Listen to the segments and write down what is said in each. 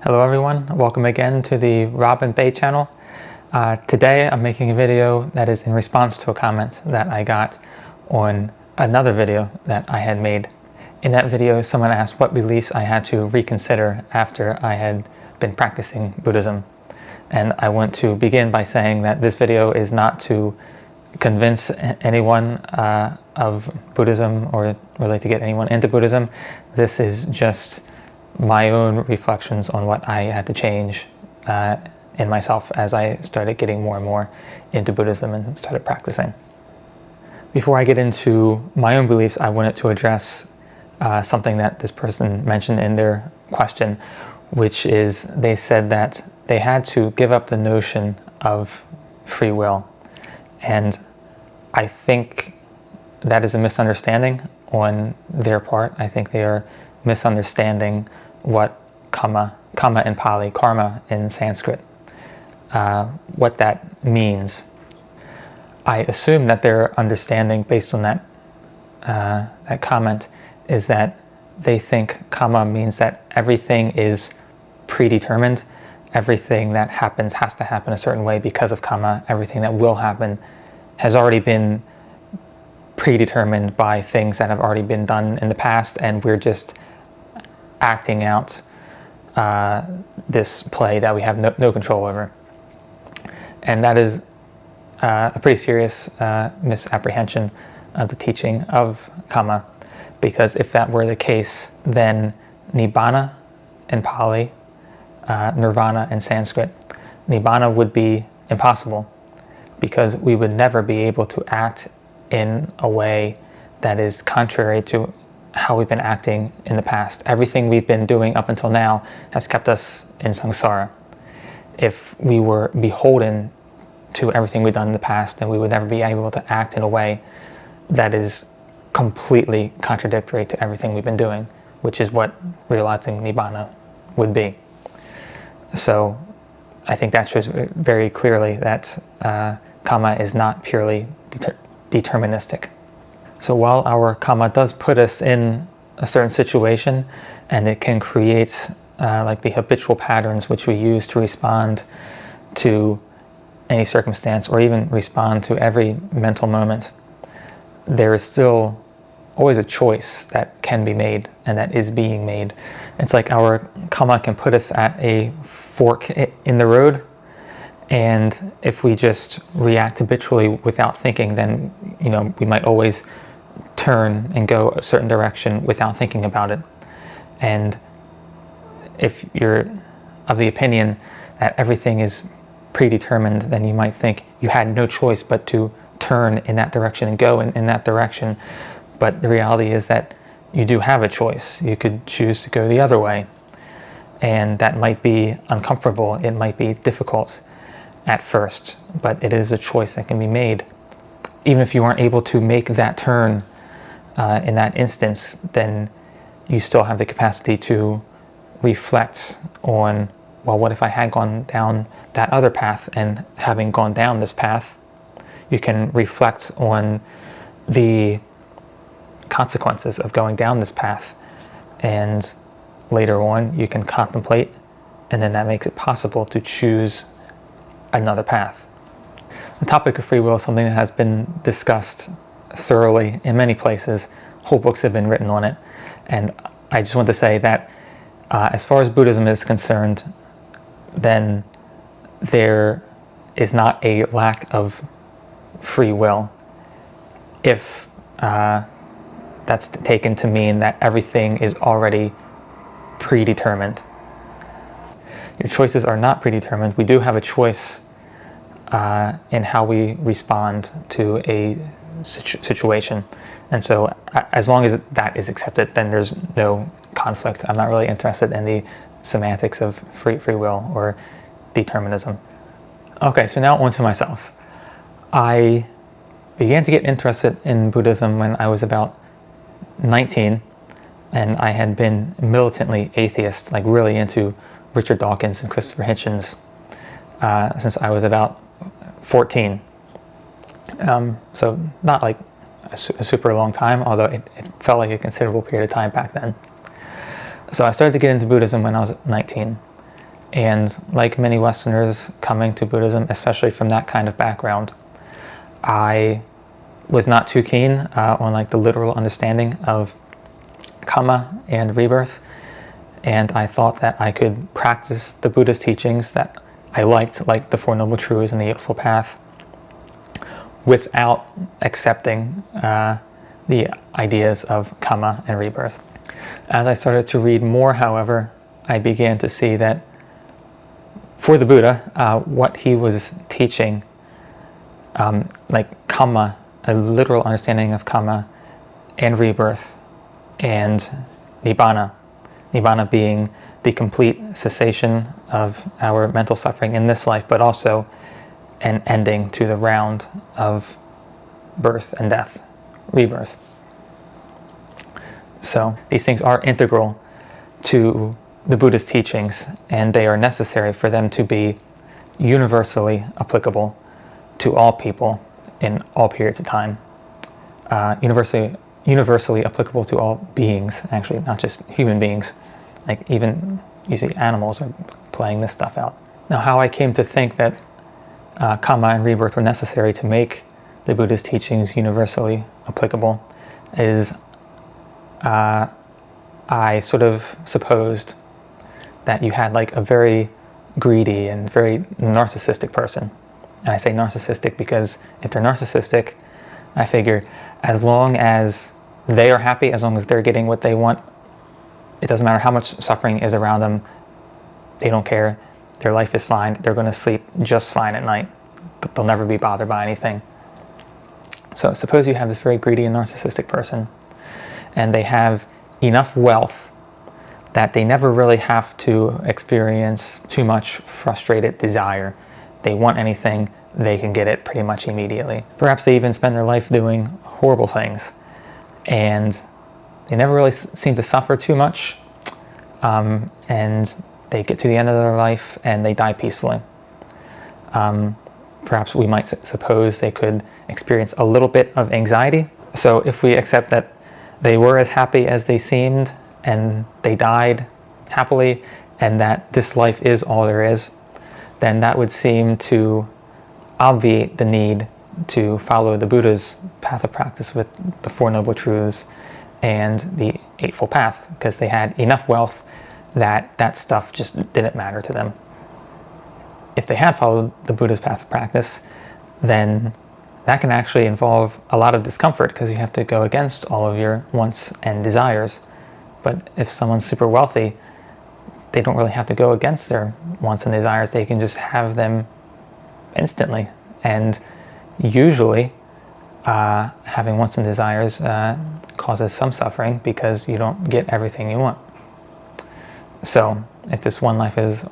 Hello everyone, welcome again to the Rob and Bay channel. Today I'm making a video that is in response to a comment that I got on another video that I had made. In that video, someone asked what beliefs I had to reconsider after I had been practicing Buddhism. And I want to begin by saying that this video is not to convince anyone of Buddhism or really to get anyone into Buddhism. This is just my own reflections on what I had to change in myself as I started getting more and more into Buddhism and started practicing. Before I get into my own beliefs, I wanted to address something that this person mentioned in their question, which is they said that they had to give up the notion of free will. And I think that is a misunderstanding on their part. I think they are misunderstanding what kama in Pali, karma in Sanskrit, what that means. I assume that their understanding based on that comment is that they think kama means that everything is predetermined. Everything that happens has to happen a certain way because of kama. Everything that will happen has already been predetermined by things that have already been done in the past, and we're just acting out this play that we have no control over. And that is a pretty serious misapprehension of the teaching of kama, because if that were the case, then nibbana in Pali, nirvana in Sanskrit, nibbana would be impossible, because we would never be able to act in a way that is contrary to how we've been acting in the past. Everything we've been doing up until now has kept us in samsara. If we were beholden to everything we've done in the past, then we would never be able to act in a way that is completely contradictory to everything we've been doing, which is what realizing nibbana would be. So I think that shows very clearly that kama is not purely deterministic. So while our kama does put us in a certain situation, and it can create like the habitual patterns which we use to respond to any circumstance or even respond to every mental moment, there is still always a choice that can be made and that is being made. It's like our kama can put us at a fork in the road, and if we just react habitually without thinking, then we might always turn and go a certain direction without thinking about it. And if you're of the opinion that everything is predetermined, then you might think you had no choice but to turn in that direction and go in that direction. But the reality is that you do have a choice. You could choose to go the other way, and that might be uncomfortable. It might be difficult at first, but it is a choice that can be made. Even if you aren't able to make that turn in that instance, then you still have the capacity to reflect on, well, what if I had gone down that other path? And having gone down this path, you can reflect on the consequences of going down this path, and later on you can contemplate, and then that makes it possible to choose another path. The topic of free will is something that has been discussed thoroughly in many places. Whole books have been written on it. And I just want to say that as far as Buddhism is concerned, then there is not a lack of free will if that's taken to mean that everything is already predetermined. Your choices are not predetermined. We do have a choice in how we respond to a situation. And so as long as that is accepted, then there's no conflict. I'm not really interested in the semantics of free will or determinism. Okay, so now on to myself. I began to get interested in Buddhism when I was about 19, and I had been militantly atheist, like really into Richard Dawkins and Christopher Hitchens since I was about 14. So not like a super long time, although it felt like a considerable period of time back then. So I started to get into Buddhism when I was 19. And like many Westerners coming to Buddhism, especially from that kind of background, I was not too keen on like the literal understanding of karma and rebirth. And I thought that I could practice the Buddhist teachings that I liked, like the Four Noble Truths and the Eightfold Path, without accepting the ideas of karma and rebirth. As I started to read more, however, I began to see that for the Buddha, what he was teaching, like karma, a literal understanding of karma and rebirth, and nibbana being the complete cessation of our mental suffering in this life, but also an ending to the round of birth and death, rebirth. So these things are integral to the Buddhist teachings, and they are necessary for them to be universally applicable to all people in all periods of time. Universally applicable to all beings, actually, not just human beings. Like even, you see, animals are playing this stuff out. Now, how I came to think that karma and rebirth were necessary to make the Buddhist teachings universally applicable is I sort of supposed that you had like a very greedy and very narcissistic person. And I say narcissistic because if they're narcissistic, I figure as long as they are happy, as long as they're getting what they want, it doesn't matter how much suffering is around them, they don't care, their life is fine, they're going to sleep just fine at night, they'll never be bothered by anything. So suppose you have this very greedy and narcissistic person, and they have enough wealth that they never really have to experience too much frustrated desire. They want anything, they can get it pretty much immediately. Perhaps they even spend their life doing horrible things, and they never really seem to suffer too much, and they get to the end of their life and they die peacefully. Perhaps we might suppose they could experience a little bit of anxiety. So if we accept that they were as happy as they seemed and they died happily, and that this life is all there is, then that would seem to obviate the need to follow the Buddha's path of practice with the Four Noble Truths and the Eightfold Path, because they had enough wealth that that stuff just didn't matter to them. If they had followed the Buddha's path of practice, then that can actually involve a lot of discomfort because you have to go against all of your wants and desires. But if someone's super wealthy, they don't really have to go against their wants and desires. They can just have them instantly. And usually, having wants and desires causes some suffering because you don't get everything you want. So if this one life is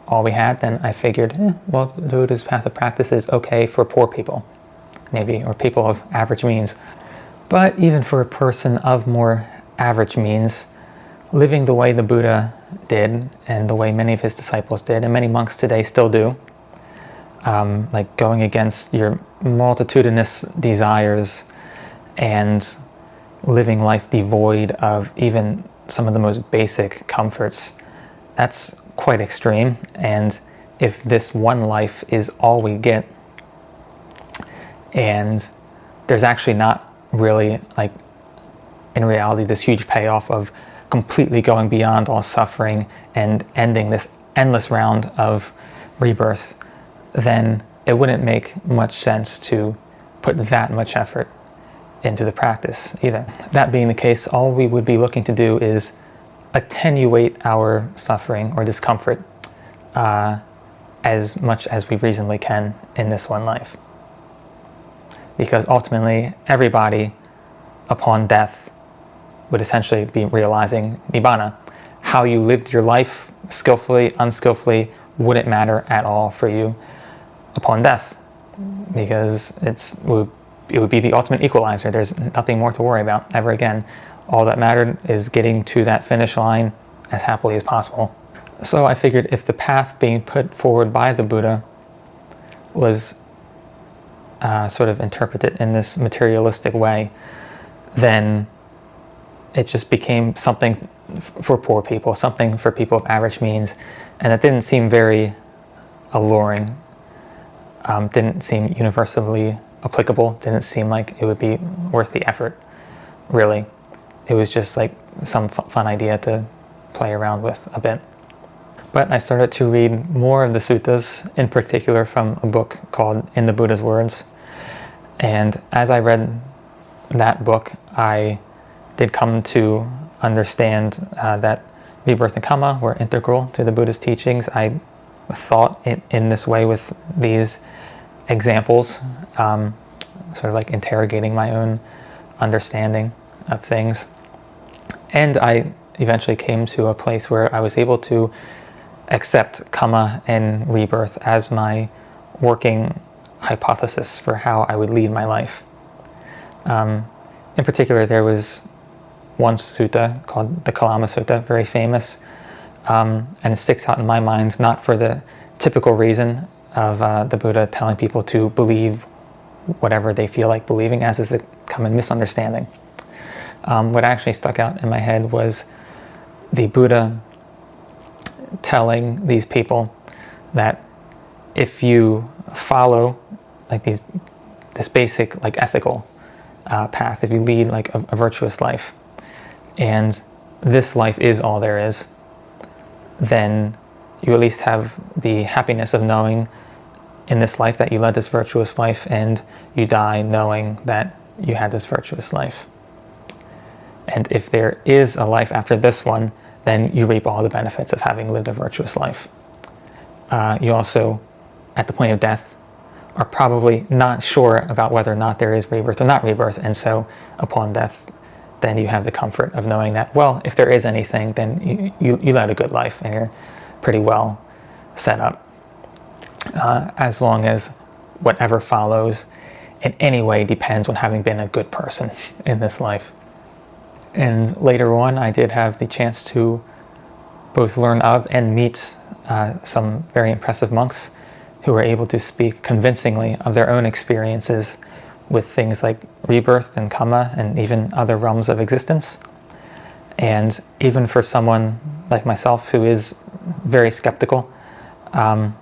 all we had, then I figured, well, the Buddha's path of practice is okay for poor people, maybe, or people of average means. But even for a person of more average means, living the way the Buddha did, and the way many of his disciples did, and many monks today still do, like going against your multitudinous desires and living life devoid of even some of the most basic comforts, that's quite extreme. And if this one life is all we get, and there's actually not really, like, in reality, this huge payoff of completely going beyond all suffering and ending this endless round of rebirth, then it wouldn't make much sense to put that much effort into the practice either. That being the case, all we would be looking to do is attenuate our suffering or discomfort as much as we reasonably can in this one life. Because ultimately, everybody upon death would essentially be realizing nibbana. How you lived your life, skillfully, unskillfully, wouldn't matter at all for you upon death, because it would be the ultimate equalizer. There's nothing more to worry about ever again. All that mattered is getting to that finish line as happily as possible. So I figured if the path being put forward by the Buddha was sort of interpreted in this materialistic way, then it just became something for poor people, something for people of average means, and it didn't seem very alluring, didn't seem universally applicable, didn't seem like it would be worth the effort, really. It was just like some fun idea to play around with a bit. But I started to read more of the suttas, in particular from a book called In the Buddha's Words. And as I read that book, I did come to understand that rebirth and karma were integral to the Buddhist teachings. I thought in this way with these examples, sort of like interrogating my own understanding of things. And I eventually came to a place where I was able to accept karma and rebirth as my working hypothesis for how I would lead my life. In particular, there was one sutta called the Kalama Sutta, very famous, and it sticks out in my mind not for the typical reason of the Buddha telling people to believe whatever they feel like believing, as is a common misunderstanding. What actually stuck out in my head was the Buddha telling these people that if you follow like this basic like ethical path, if you lead like a virtuous life, and this life is all there is, then you at least have the happiness of knowing in this life that you led this virtuous life, and you die knowing that you had this virtuous life. And if there is a life after this one, then you reap all the benefits of having lived a virtuous life. You also, at the point of death, are probably not sure about whether or not there is rebirth or not rebirth, and so upon death, then you have the comfort of knowing that, well, if there is anything, then you led a good life and you're pretty well set up. As long as whatever follows in any way depends on having been a good person in this life. And later on, I did have the chance to both learn of and meet some very impressive monks who were able to speak convincingly of their own experiences with things like rebirth and karma and even other realms of existence. And even for someone like myself who is very skeptical and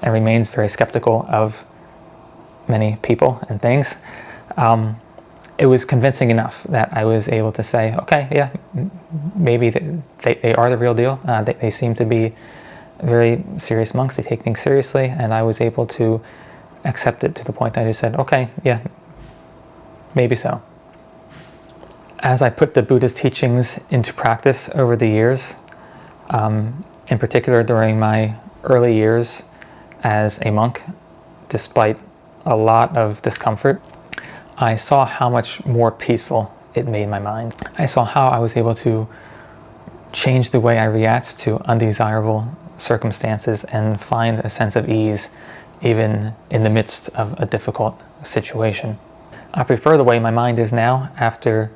remains very skeptical of many people and things, it was convincing enough that I was able to say, okay, yeah, maybe they are the real deal. They seem to be very serious monks. They take things seriously, and I was able to accept it to the point that I just said, okay, yeah, maybe so. As I put the Buddha's teachings into practice over the years, in particular during my early years as a monk, despite a lot of discomfort, I saw how much more peaceful it made my mind. I saw how I was able to change the way I react to undesirable circumstances and find a sense of ease even in the midst of a difficult situation. I prefer the way my mind is now after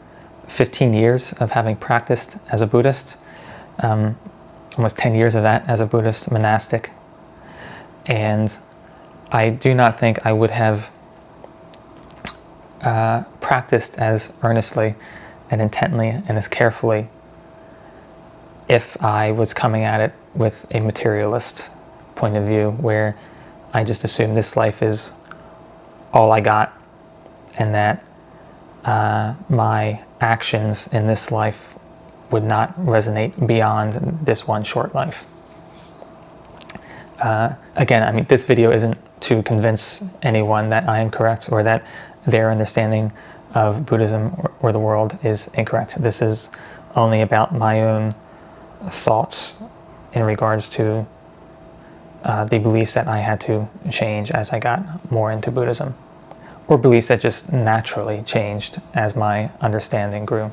15 years of having practiced as a Buddhist, almost 10 years of that as a Buddhist monastic. And I do not think I would have practiced as earnestly and intently and as carefully if I was coming at it with a materialist point of view, where I just assume this life is all I got, and that my actions in this life would not resonate beyond this one short life. Again, I mean, this video isn't to convince anyone that I am correct or that their understanding of Buddhism or the world is incorrect. This is only about my own thoughts in regards to the beliefs that I had to change as I got more into Buddhism, or beliefs that just naturally changed as my understanding grew.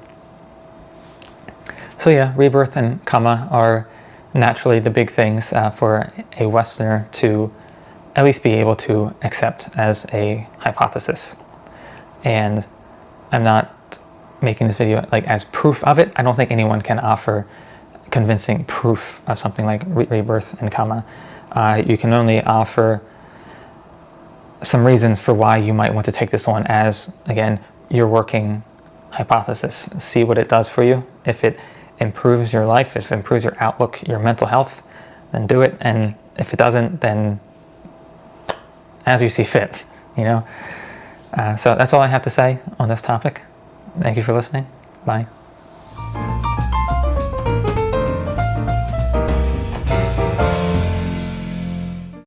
So yeah, rebirth and karma are naturally the big things for a Westerner to at least be able to accept as a hypothesis. And I'm not making this video like as proof of it. I don't think anyone can offer convincing proof of something like rebirth and karma. You can only offer some reasons for why you might want to take this on as, again, your working hypothesis. See what it does for you. If it improves your life, if it improves your outlook, your mental health, then do it. And if it doesn't, then as you see fit, you know. So that's all I have to say on this topic. Thank you for listening. Bye.